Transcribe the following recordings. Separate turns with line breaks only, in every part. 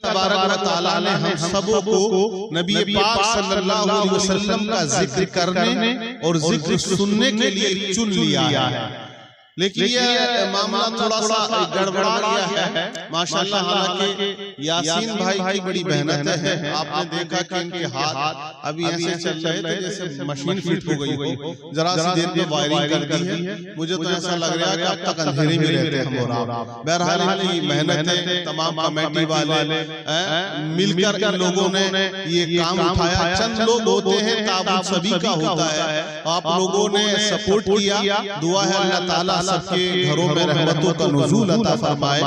तबारक व तआला ने हम सबों को नबी पाक सल्लल्लाहु अलैहि वसल्लम का जिक्र करने और जिक्र सुनने के लिए चुन लिया है। लेकिन ये मामला थोड़ा सा गड़बड़ा गया है माशाल्लाह। हालांकि यासीन भाई की बड़ी मेहनत है। आपने देखा कि इनके हाथ अभी ऐसे चल रहे थे जैसे मशीन फिट हो गई हो, जरा सी देर में वायरिंग कर दी है। मुझे तो ऐसा लग रहा है कि अब तक अंधेरे में रहते हम और आप। बहरहाल इनकी मेहनत है, तमाम कमेटी वाले मिलकर इन लोगों ने ये काम उठाया। चंद लोग होते हैं, ताबूत सभी का होता है। आप लोगों ने सपोर्ट किया। दुआ है अल्लाह ताला सबके घरों में रहमतों का नुज़ूल अता फरमाए,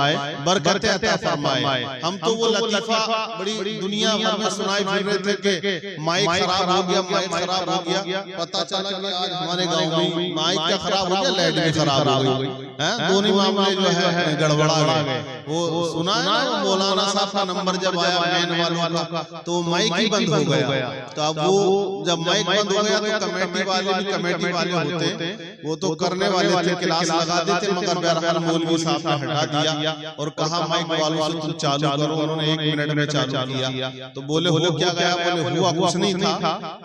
बरकतें अता फरमाए। हम तो वो लतीफा बड़ी दुनिया भर में सुनाई फिर रहे थे कि माइक खराब हो गया, माइक खराब हो गया। पता चला कि आज हमारे गांव में माइक क्या खराब हो गया, लाइट भी खराब हो गई है। दोनों मामले जो है गड़बड़ा गए। वो सुना है ना मौलाना साहब का नंबर जब आया मैन वालों का, तो माइक ही बंद हो गया। तो अब वो जब माइक बंद हो गया तो कमेटी वाले भी कमेटी वाले होते, वो तो करने वाले थे, क्लास लगा देते, मगर बहरहाल मौलवी साहब ने हटा दिया और कहा माइक वालों से तुम चालू करो। उन्होंने 1 मिनट में चालू किया। तो बोले हो क्या गया? बोले हुआ कुछ नहीं था,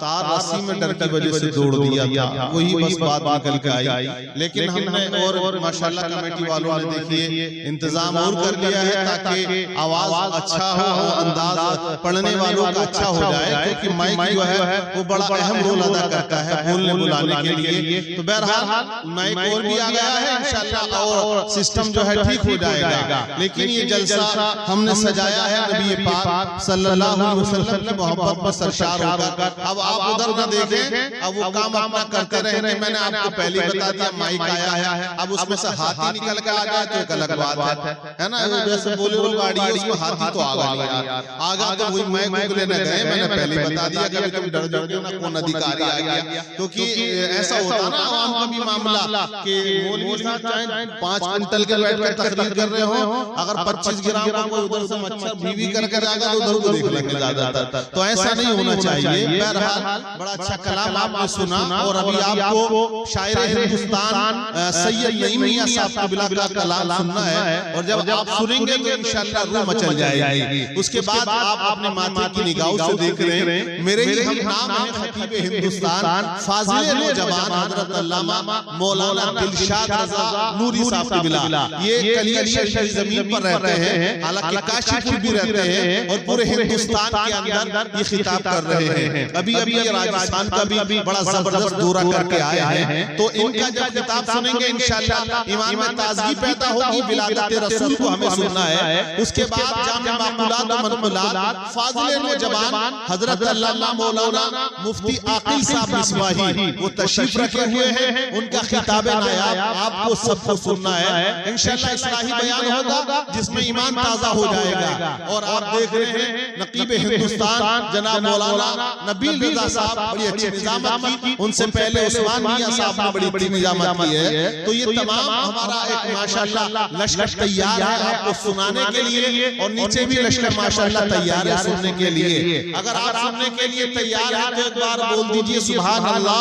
तार रस्सी में डर की वजह से जोड़ दिया था, वही बस बात निकल के आई। लेकिन हमने और माशाल्लाह कमेटी वालों ने देखिए इंतजाम और कर लिया है ताकि आवाज अच्छा हो, अंदाज पढ़ने वालों का अच्छा हो जाए, क्योंकि माइक जो है वो बड़ा अहम रोल अदा करता है बोलने बुलाने के लिए। तो बहरहाल माइक और भी आ गया है इंशाअल्लाह और सिस्टम जो है ठीक हो जाएगा। लेकिन ये जलसा हमने सजाया है नबी पाक सल्लल्लाहु अलैहि वसल्लम की मोहब्बत में सरशार होकर। अब आप उधर ना देखें, अब वो काम अपना करते रहेंगे। मैंने आपको पहले ही बता दिया माइक आया है, अब उसमें से हाथी निकल के आ गया तो एक अलग बात है ना। जैसे बोलेरो गाड़ी है उसमें हाथी तो आगा नहीं यार, आगा तो वही माइक लेने गए। मैंने पहले ही बता दिया कभी कभी डर जाओगे ना कौन अधिकारी आ गया, क्योंकि ऐसा होता ना आवाम का भी मामला कि मौलवी साहब चाहे 5 क्विंटल के बैठ कर तकरीर कर रहे हो, अगर 25 ग्राम का कोई उधर से मच्छर बीवी करके जाएगा तो उधर को देख लेंगे ज्यादातर। तो ऐसा नहीं होना चाहिए। बहरहाल बड़ा अच्छा कलाम आपने सुना और अभी आपको शायर हिंदुस्तान सैयद नईम मियां साहब क़िबला का कलाम सुनना है। और जब आप सुनेंगे तो इंशाअल्लाह रूह मचल जाएगी। उसके बाद आप अपने माथे की निगाहों से देख रहे हैं मेरे ही हम नाम है खतीब हिंदुस्तान फाजिल नौजवान हजरत अल्लामा मौलाना दिलशाद रजा नूरी साहब क़िबला। ये कलियर शरीफ की जमीन पर रहते हैं, हालांकि काशीपुर भी रहते हैं और पूरे हिंदुस्तान के अंदर ये खिताब कर रहे हैं। अभी अभी ये राजस्थान का भी बड़ा जबरदस्त दौरा करके आए हैं। तो इनका जब खिताब सुनेंगे इंशाअल्लाह ईमान में ताजगी पैदा होगी। विलादत रसूल को हमें सुनना है। उसके बाद जामे माक़ूलात व मनक़ूलात फाज़िल नौजवान हजरत अल्लामा मौलाना मुफ्ती आकिल साहब मिसबाही वो तशरीफ रखे हुए हैं। उनका खिताब नायाब आपको सबको सुनना है। इंशाअल्लाह इस्लाही बयान होगा जिसमें ईमान ताजा हो जाएगा। और आप देख रहे हैं नकीब हिंदुस्तान जनाब मौलाना नबील रजा साहब बड़ी अच्छी निजामत की, उनसे पहले उस्मान मियां साहब ने बड़ी अच्छी निजामत की है। तो ये तमाम हमारा एक माशाअल्लाह लश्कर तैयार है आपको सुनाने के लिए, और नीचे भी लश्कर माशाअल्लाह तैयार है सुनने के लिए। अगर आप सुनने के लिए तैयार हैं तो एक बार बोल दीजिए सुभान अल्लाह।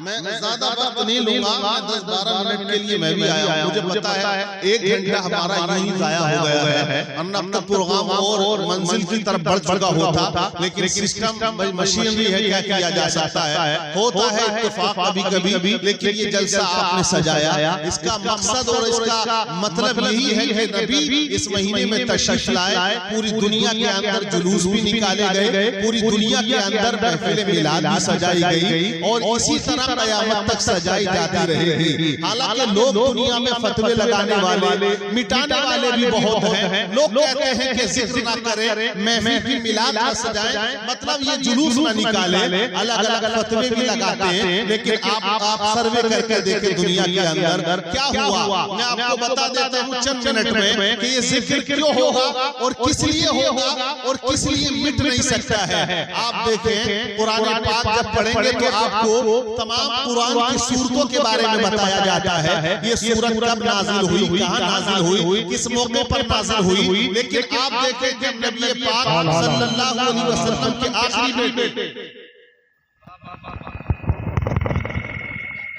मैं ज्यादा वक्त नहीं लूंगा, मैं 10-12 मिनट के लिए मैं भी आया हूं। मुझे पता है 1 घंटा हमारा यहीं जाया हो गया है, अब तक प्रोग्राम और मंजिल की तरफ बढ़ चुका होता, लेकिन सिस्टम मशीनरी है, क्या किया जा सकता है। होता है इत्तेफाक कभी कभी, लेकिन ये जलसा आपने सजाया, इसका मकसद और इसका मतलब यही है कि नबी इस महीने में तशरीफ लाए। पूरी दुनिया के अंदर जुलूस भी निकाले गए, पूरी दुनिया के अंदर महफिल मिलाद भी सजाई गई और इसी तरह क़यामत तक सजाई जाती रहेगी। हालांकि लोग दुनिया में फतवे लगाने वाले मिटाने वाले भी बहुत हैं। लोग कहते हैं कि जिक्र ना करें, महफिल की मिलाद ना सजाएं, मतलब ये जुलूस ना निकाले, अलग अलग फतवे भी लगाते हैं। लेकिन आप सर्वे करके देखें दुनिया के अंदर क्या हुआ। मैं आपको बता देता हूँ चंद मिनट में कि ये जिक्र क्यों होगा और किस लिए होगा और किस लिए मिट नहीं सकता है। आप देखें कुरान पाक जब पढ़ेंगे तो आपको तमाम कुरान की सूरतों के बारे में बताया जाता है। ये सूरत कब नाजिल हुई, कहां नाजिल हुई, किस मौके पर नाजिल हुई। लेकिन आप देखें जब नबी पाक सल्लल्लाहु अलैहि वसल्लम के आखिरी बेटे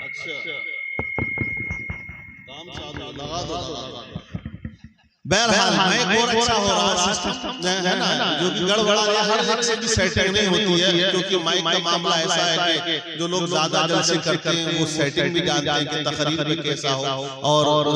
अच्छा काम चालू लगा दो बहरहाल मैं और अच्छा हो रहा सिस्टम है ना, जो कि गड़बड़ा है, हर एक से भी सेटिंग नहीं होती है, क्योंकि माइक का मामला ऐसा है कि जो लोग ज्यादा जलसे करते हैं वो सेटिंग भी जानते हैं कि तकरीर पे कैसा हो और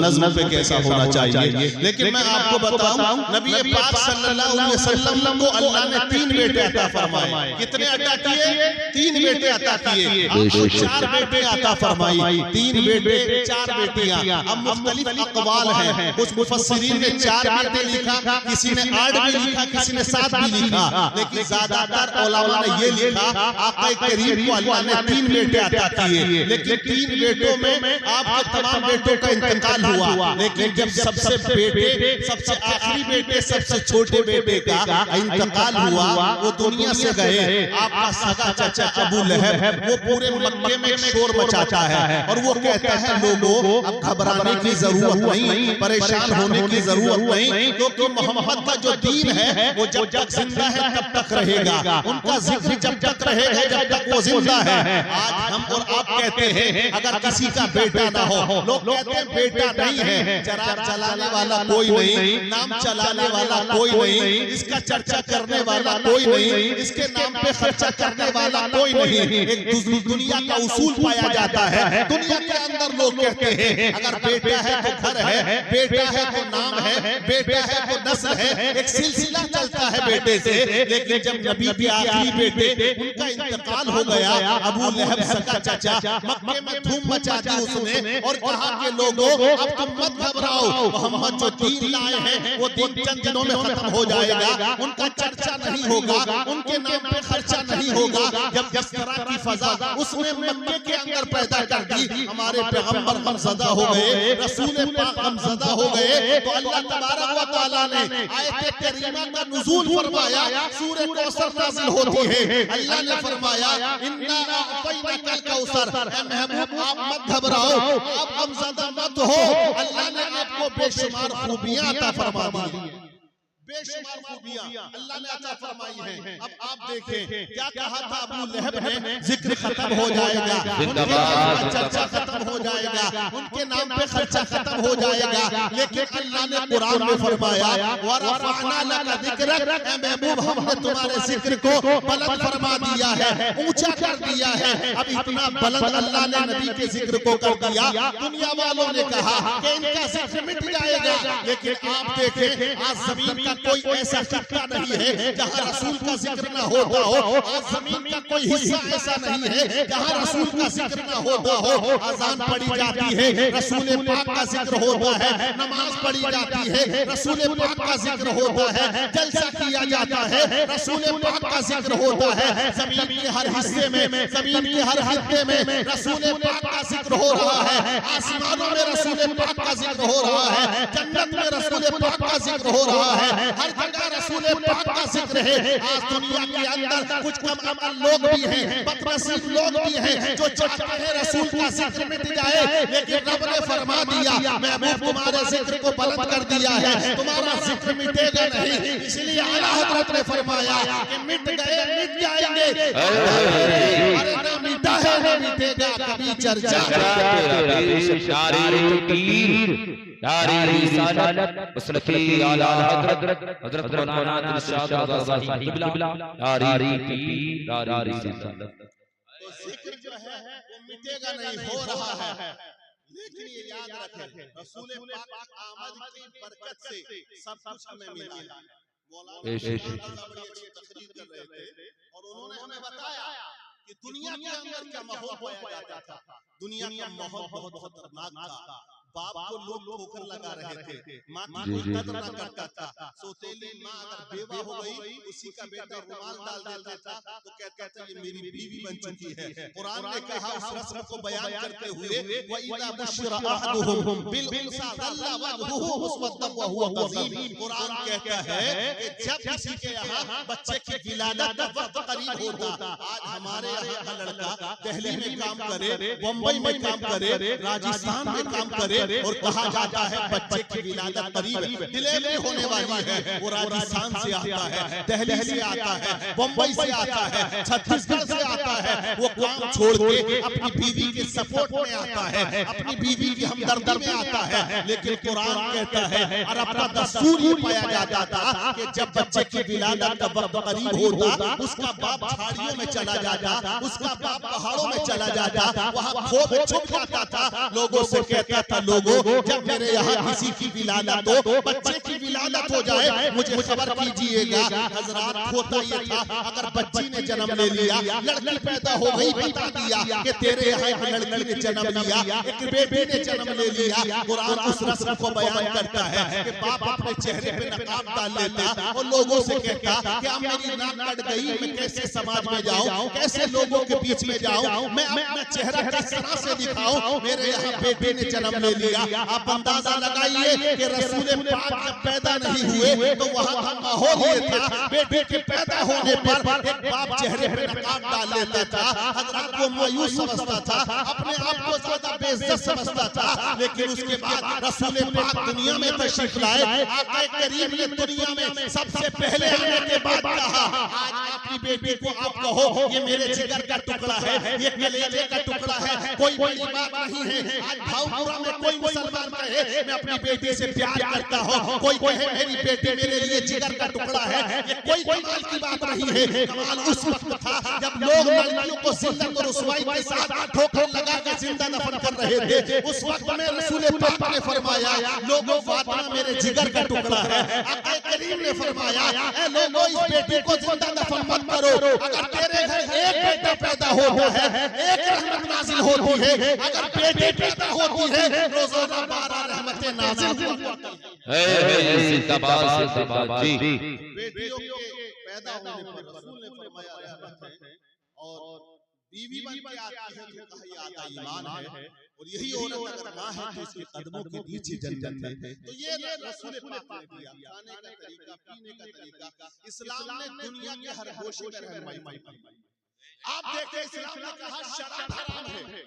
नज़्म पे कैसा होना चाहिए। लेकिन मैं आपको बताऊं, नबी पाक सल्लल्लाहु अलैहि वसल्लम को अल्लाह ने 3 बेटे अता फरमाए। कितने अता किए? 3 बेटे अता किए। आपको 4 बेटे अता फरमाई, 3 बेटे 4 बेटियां। अब मुख्तलिफ अक़वाल हैं, कुछ मुफस्सिरीन ने 4 बेटे लिखा, किसी ने 8 भी लिखा, किसी ने 7 भी लिखा, लेकिन ज्यादातर उलमा ने ये लिखा आका करीम को अल्लाह ने 3 बेटे अता किए। लेकिन 3 बेटों में आपके तमाम बेटों का इंतकाल हुआ, लेकिन जब सबसे आखिरी बेटे, सबसे छोटे बेटे का इंतकाल हुआ, वो दुनिया से गए। आपका सगा चाचा अबू लहब वो पूरे मक्के में शोर मचाता है और वो कहता है लोगों अब घबराने की जरूरत नहीं, परेशान होने की जरूरत नहीं, क्योंकि मोहम्मद का जो दीन है वो जब तक जिंदा है तब तक रहेगा, उनका जिक्र जब तक रहेगा जब तक वो जिंदा है। आज हम और आप कहते हैं अगर किसी का बेटा ना हो, लोग कहते हैं बेटा नहीं है, चराग चलाने वाला कोई नहीं, नाम चलाने वाला कोई नहीं, इसका चर्चा करने वाला कोई नहीं, इसके नाम पे खर्चा करने वाला कोई नहीं। एक दुनिया का उसूल पाया जाता है, दुनिया के अंदर लोग कहते हैं अगर बेटा है तो घर है, बेटा है तो नाम है, बेटा है तो नस्ल है, एक सिलसिला चलता है बेटे से। लेकिन जब नबी के आखिरी बेटे उनका इंतकाल हो गया, अबू लहब सगा चाचा, मक्के में धूम मचा दी उसने और कहा कि लोगों अब तुम मत घबराओ, मोहम्मद जो दीन लाए हैं वो दीन चंद दिनों में खत्म हो जाएगा, उनका चर्चा नहीं होगा, उनके नाम पे खर्चा नहीं होगा। जब जिस तरह की फजा उसने मक्के के अंदर पैदा कर दी, हमारे पैगंबर गमज़दा हो गए, रसूल पाक गमज़दा हो गए, तो अल्लाह तबारक व तआला ने आयत करीमा का नुज़ूल फरमाया, सूरह कौसर नाज़िल होती है। अल्लाह ने फरमाया इन्ना अतैनाकल कौसर, ऐ महबूब आप मत घबराओ, आप गमज़दा मत हो, अल्लाह ने आपको बेशुमार खूबियां अता फरमा दी, बेशुमार खूबियां अल्लाह ने अता फरमाई हैं। अब आप देखें क्या कहा था अबू लहब ने, जिक्र खत्म हो जाएगा, उनके नाम पे चर्चा खत्म हो जाएगा, उनके नाम पे खर्चा खत्म हो जाएगा, लेकिन अल्लाह ने कुरान में फरमाया व रफ़अना लका ज़िक्रक, ऐ महबूब हमने तुम्हारे जिक्र को बुलंद फरमा दिया है, ऊंचा कर दिया है। अब इतना बुलंद अल्लाह ने नबी के जिक्र को कर दिया, दुनिया वालों ने कहा कि इनका जिक्र मिट जाएगा, लेकिन आप देखें आज जमीन का कोई ऐसा खत्ता नहीं है जहां रसूल का जिक्र ना होता हो, आज जमीन का कोई हिस्सा ऐसा नहीं है जहां रसूल का जिक्र ना होता हो। अज़ान पढ़ी जाती है, रसूल पाक का जिक्र होता है, नमाज पढ़ी जाती है, रसूल पाक का जिक्र होता है, जलसा किया जाता है, रसूल पाक का जिक्र होता है, जमीन के हर हिस्से में, जमीन के हर खित्ते में रसूल पाक का जिक्र हो रहा है, आसमानों में रसूल पाक का जिक्र हो रहा है, जन्नत में रसूल पाक का जिक्र हो रहा है, हर जगह रसूल पाक का जिक्र है। आज दुनिया के अंदर कुछ कम अमल लोग भी हैं, बदनसीब लोग भी हैं जो चाहते हैं रसूल का जिक्र मिट जाए, लेकिन रब ने फरमा दिया महबूब तुम्हारे जिक्र को बुलंद कर दिया है, तुम्हारा जिक्र मिटेगा नहीं। इसलिए आला हज़रत ने फरमाया कि मिट गए मिट जाएंगे, अरे ना मिटा है ना मिटेगा कभी चर्चा। जिक्र जो है वो मिटेगा नहीं, हो रहा है, लेकिन ये याद रखें रसूल पाक आमद की बरकत से सब कुछ हमें मिला है। मौलाना बड़ी अच्छी तकरीर कर रहे थे और उन्होंने हमें बताया कि दुनिया के अंदर क्या माहौल पाया जाता था। दुनिया का माहौल बहुत खतरनाक था, बाप को लोग ठोकर लगा रहे थे, माँ की कोई कदर ना करता था, सौतेली माँ अगर बेवा हो गई उसी का बेटा रुमाल डाल देता था तो कहता था ये मेरी बीवी बन चुकी है। कुरान ने कहा उस रस्म को बयान करते हुए व इज़ा बुश्शिरा अहदुहुम बिल उन्सा ज़ल्ला वजहुहु मुस्वद्दन व हुवा कज़ीम। कुरान कहता है कि जब किसी के यहाँ बच्चे की विलादत का वक्त करीब होता, आज हमारे यहाँ का लड़का दिल्ली में काम करे, बम्बई में काम करे, राजस्थान में काम करे, करे। और कहा जाता है बच्चे की विलादत करीब डिलीवरी होने वाली है, वो राजस्थान से आता है, दिल्ली से आता है, बम्बई से आता है, छत्तीसगढ़ से आता है, वो काम छोड़ के अपनी बीवी के सपोर्ट में आता है, अपनी बीवी की हमदर्दी में आता है। लेकिन कुरान कहता है और अपना दस्तूर ये पाया जाता था कि जब बच्चे की विलादत का वक्त करीब होता, उसका बाप झाड़ियों में चला जाता, उसका बाप पहाड़ों में चला जाता, वहां खो में छुप जाता था, लोगों से कहता था, लोगों जब मेरे यहाँ किसी की विलादत हो, बच्चे की विलादत हो जाए, मुझे खबर कीजिएगा। हजरात होता ये था, अगर बच्ची ने जन्म ले लिया, लड़की पैदा हो गई, बता दिया कि तेरे यहाँ एक लड़की ने जन्म लिया, एक बेटी ने जन्म ले लिया। कुरान उस रस्म को बयान करता है कि बाप अपने चेहरे पे नकाब डाल लेता और लोगों से कहता कि अब मेरी नाक कट गई, मैं कैसे समाज में जाऊं, कैसे लोगों के बीच में जाऊं, मैं अपना चेहरा किस तरह से दिखाऊं, मेरे यहाँ बेटी ने जन्म ले लिया। आप अंदाजा लगाइए कि रसूल पाक जब पैदा नहीं हुए तो वहां का माहौल ये था, बेटी के पैदा होने पर एक बाप चेहरे पे नकाब डाल लेता था, हजरत को मायूस समझता था, अपने आप को ज्यादा बेइज्जत समझता था। लेकिन उसके बाद रसूल पाक दुनिया में तशरीफ लाए, आका करीम ने दुनिया में सबसे पहले आने के बाद कहा, आज अपनी बेटी को आप कहो ये मेरे जिगर का टुकड़ा है, ये कलेजे का टुकड़ा है, कोई बड़ी बात नहीं है। आज भावपुरा में कोई मुसलमान कहे मैं अपनी बेटी से प्यार करता हूँ, कोई कहे मेरी बेटी मेरे लिए जिगर का टुकड़ा है, ये कोई कमाल की बात नहीं है। कमाल उस वक्त था जब लोग लड़कियों को जिल्लत और रुसवाई के साथ ठोकर लगा कर जिंदा दफन कर रहे थे। उस वक्त में रसूल पाक ने फरमाया, लोगों फातिमा मेरे जिगर का टुकड़ा है। आका करीम ने फरमाया, ऐ लोगों इस बेटी को जिंदा दफन मत करो, अगर तेरे घर एक बेटा पैदा होता है, एक रहमत नाजिल होती है, अगर बेटी पैदा होती है, रोजाना 12 रहमतें नाजिल होती हैं। बेटियों के पैदा होने पर रसूल ने फरमाया रहमत है, और बीवी बन के आती है तो कहा ये आका ईमान है, और यही औरत अगर मां है तो इसके कदमों के नीचे जन्नत है। तो ये रसूल पाक ने दिया खाने का तरीका, पीने का तरीका। इस्लाम ने दुनिया के हर गोशे में रहनुमाई फरमाई। आप देखिए इस्लाम ने कहा शराब हराम है,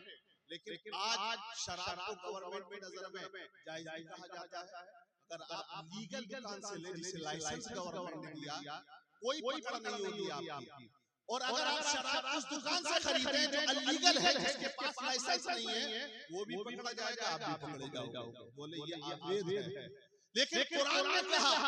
लेकिन आज शराब को गवर्नमेंट की नजर में जायज कहा जाता है। अगर आप लीगल दुकान से ले, जिसे लाइसेंस गवर्नमेंट ने दिया, कोई पकड़ नहीं होगी आपकी। और अगर आप शराब उस दुकान से खरीदें जो अलीगल है, जिसके पास लाइसेंस नहीं है, वो भी पकड़ा जाएगा, आप भी पकड़े जाओगे, बोले ये अवैध है। लेकिन कुरान ने कहा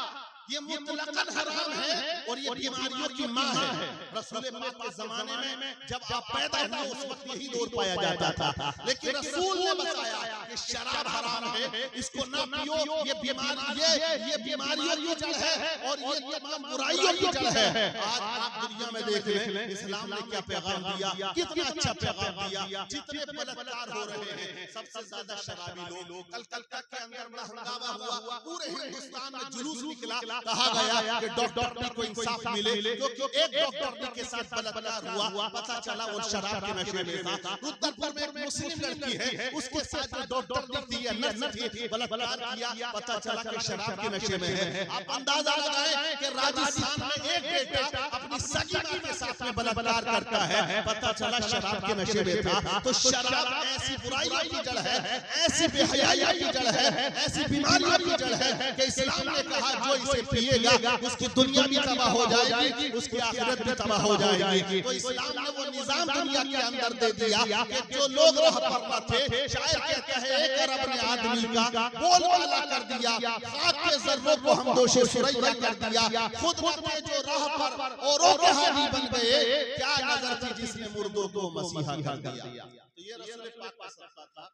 ये मुतलकन हराम है और ये बीमारियों की मां है। रसूल पाक के जमाने में जब आप पैदा हुए उस वक्त यही दौर पाया जाता था, लेकिन रसूल ने बताया कि शराब हराम है, इसको ना पियो, ये बीमारियों की जड़ है और ये तमाम बुराइयों की जड़ है। आज आप दुनिया में देख लें इस्लाम ने क्या पैगाम दिया, कितना अच्छा पैगाम दिया। जितने बलात्कार हो रहे हैं, सबसे ज्यादा शराबी लोग। कलकत्ता के अंदर बड़ा हंगामा हुआ, पूरे हिंदुस्तान में जुलूस निकला, कहा गया कि डॉक्टर को इंसाफ मिले, क्योंकि एक डॉक्टर के साथ बलात्कार हुआ, पता चला वो शराब के नशे में था। रुद्रपुर में एक मुस्लिम लड़की है, उसके साथ जो डॉक्टर थी या नर्स थी, बलात्कार किया, पता चला कि शराब के नशे में है। आप अंदाजा लगाएं कि राजस्थान में एक बेटा अपनी सगी मां के साथ में बलात्कार करता है, पता चला शराब के नशे में था। तो शराब ऐसी बुराइयों की जड़ है, ऐसी बेहयाई की जड़ है, ऐसी बीमारियों की जड़ है कि इस्लाम ने कहा जो इसे पिएगा उसकी दुनिया भी तबाह हो जाएगी, उसकी आखिरत भी तबाह हो जाएगी। तो इस्लाम ने वो निजाम दुनिया के अंदर दे दिया कि जो लोग राह पर थे, शायद कहते हैं 1 अरब ने आदमी का बोलबाला कर दिया, खाक के ज़र्रों को हम दोषे सुरैया कर दिया, खुद मरते जो राह पर औरों के हादी बन गए, क्या नजर थी जिसने मुर्दों को मसीहा कर दिया। तो ये रसूल पाक का सत्ता था।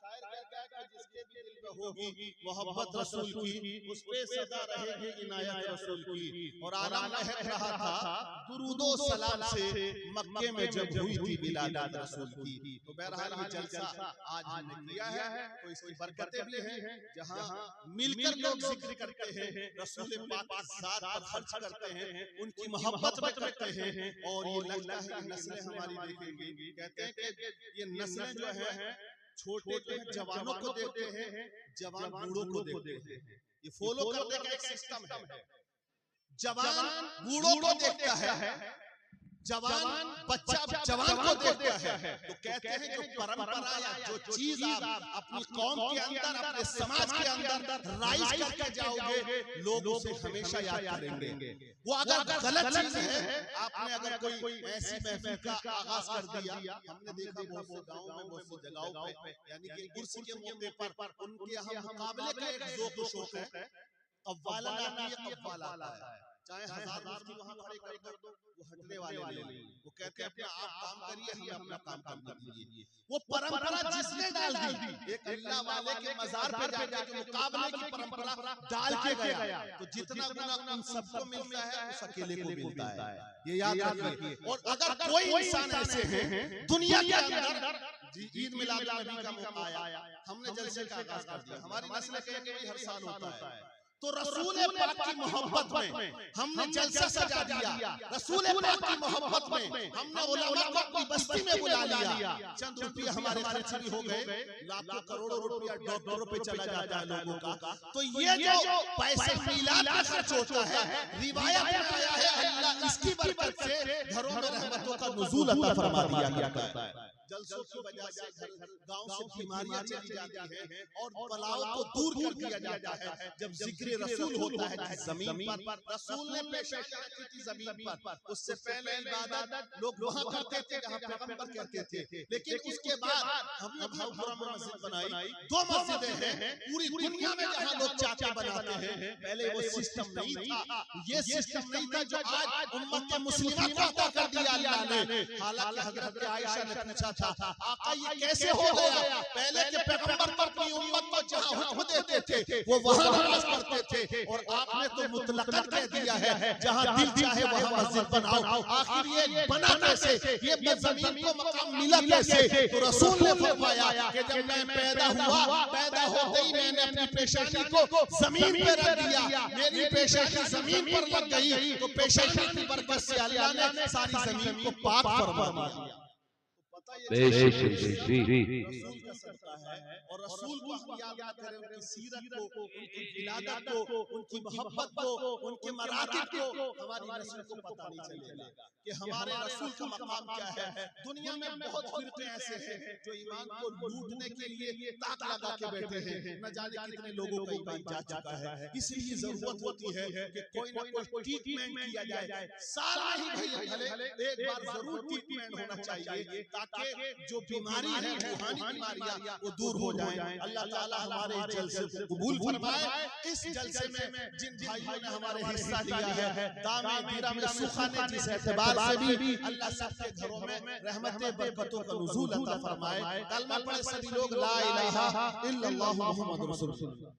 शायर कहता है कि जिसके भी दिल में होगी मोहब्बत रसूल की, उस पे सदा रहेगी इनायत रसूल की। और आलम महक रहा था दुरूदो सलाम से मक्के में जब हुई थी विलादत रसूल की। तो बहरहाल ये जलसा आज हमने किया है, तो इसकी बरकतें भी हैं, जहां मिलकर लोग जिक्र करते हैं, रसूल पाक की ज़ात पर खर्च करते हैं, उनकी मोहब्बत में करते हैं। और ये लगता है कि नस्लें हमारी देखेंगी, कहते हैं कि ये नस्लें जो है छोटे जो जवानों को देखते हैं, जवान बूढ़ों को देखते हैं। ये फॉलो करने का एक सिस्टम है। जवान बूढ़ों को देखता है, जवान बच्चा जवान को देखता है तो कहते हैं जो परंपरा या जो चीज आप अपनी कौम के अंदर, अपने समाज के अंदर राइज करके जाओगे, लोग उसे हमेशा याद करेंगे। वो अगर गलत चीज है, आपने अगर कोई ऐसी महफिल का आगाज कर दिया, हमने देखा बहुत से गाँव में, बहुत सी जगहों पे, यानी कि उर्स के मौके पर उनके यहाँ मुकाबले का एक ज़ौक़ शौक़ है, कव्वाला आती है, कव्वाला आता है, चाहे 1000 मुफ्ती वहां खड़े कर दो, वो हटने वाले नहीं। वो कहते हैं अपना आप काम करिए, हम अपना काम कर लीजिए। वो परंपरा जिसने डाल दी, एक अल्लाह वाले के मजार पे जाके जो मुकाबले की परंपरा डाल के गया, तो जितना गुनाह उन सबको मिलता है उस अकेले को मिलता है, ये याद रखिए। और अगर कोई इंसान ऐसे हैं दुनिया के अंदर, ईद मिलाद नबी का मौका आया, हमने जलसे का आगाज कर दिया, हमारी नस्ल कहेगी हर साल होता है, तो रसूल पाक की मोहब्बत में हमने जलसा सजा दिया, रसूल पाक की मोहब्बत में हमने उलमा को अपनी बस्ती में बुला लिया। चंद रुपये हमारे खर्च भी हो गए, लाखों करोड़ों रुपया डॉक्टरों पे चला जाता है लोगों का। तो ये जो पैसा मिलाद का खर्च होता है, रिवायत में आया है अल्लाह इसकी बरकत से घरों में रहमतों का नुज़ूल अता फरमा दिया करता है। जलसों की वजह से गांव से बीमारियां चली जाती हैं और बलाओं को दूर कर दिया जाता है जब जिक्र रसूल होता है जमीन पर। रसूल ने पेशकश की थी जमीन पर, उससे पहले इबादत लोग वहां करते थे जहां पैगंबर करते थे, लेकिन उसके बाद हमने भावपुरा में मस्जिद बनाई, 2 मस्जिदें हैं पूरी दुनिया में जहां लोग चाचा बनाते हैं। पहले वो सिस्टम नहीं था, ये सिस्टम नहीं था जो आज उम्मत मुस्लिमा को अता कर दिया अल्लाह ने। हालांकि हजरत आयशा ने पूछा था आका ये कैसे हो गया, पहले के पैगंबर तो अपनी उम्मत को जहां हुक्म देते थे वो वहां नमाज पढ़ते थे, और आपने तो मुतलकन कह दिया है जहां दिल चाहे वहां मस्जिद बनाओ। आखिर ये बना कैसे, ये जमीन को मकाम मिला कैसे? तो रसूल ने फरमाया कि जब मैं पैदा हुआ, पैदा होते ही मैंने अपनी पेशानी को जमीन पे रख दिया, मेरी पेशानी जमीन पर लग गई, तो पेशानी की बरकत से अल्लाह ने सारी जमीन को पाक फरमा दिया। रसूल का सदका है, और रसूल को हम याद करें, उनकी सीरत को, उनकी विलादत को, उनकी मोहब्बत को, उनके मरातिब को हमारी नस्ल को पता नहीं चलेगा कि हमारे रसूल का मकाम क्या है। दुनिया में बहुत फिरके ऐसे हैं जो ईमान को लूटने के लिए ताक लगा के बैठे हैं, न जाने कितने लोगों का ईमान जा चुका है। इसलिए जरूरत होती है कि कोई ना कोई ट्रीटमेंट किया जाए, साल में ही भले एक बार जरूर ट्रीटमेंट होना चाहिए ताकि जो बीमारी है, रूहानी बीमारियां वो दूर हो जाएं। अल्लाह ताला हमारे जलसे को कबूल फरमाए। इस जलसे में जिन भाइयों ने हमारे हिस्सा लिया है, दामे दीरा में सुखाने जिस एतबार से भी अल्लाह सबके घरों में रहमतें बरकतों का नुज़ूल अता फरमाए। कलमा पढ़े सभी लोग ला इलाहा इल्लल्लाहु मुहम्मदुर रसूलुल्लाह।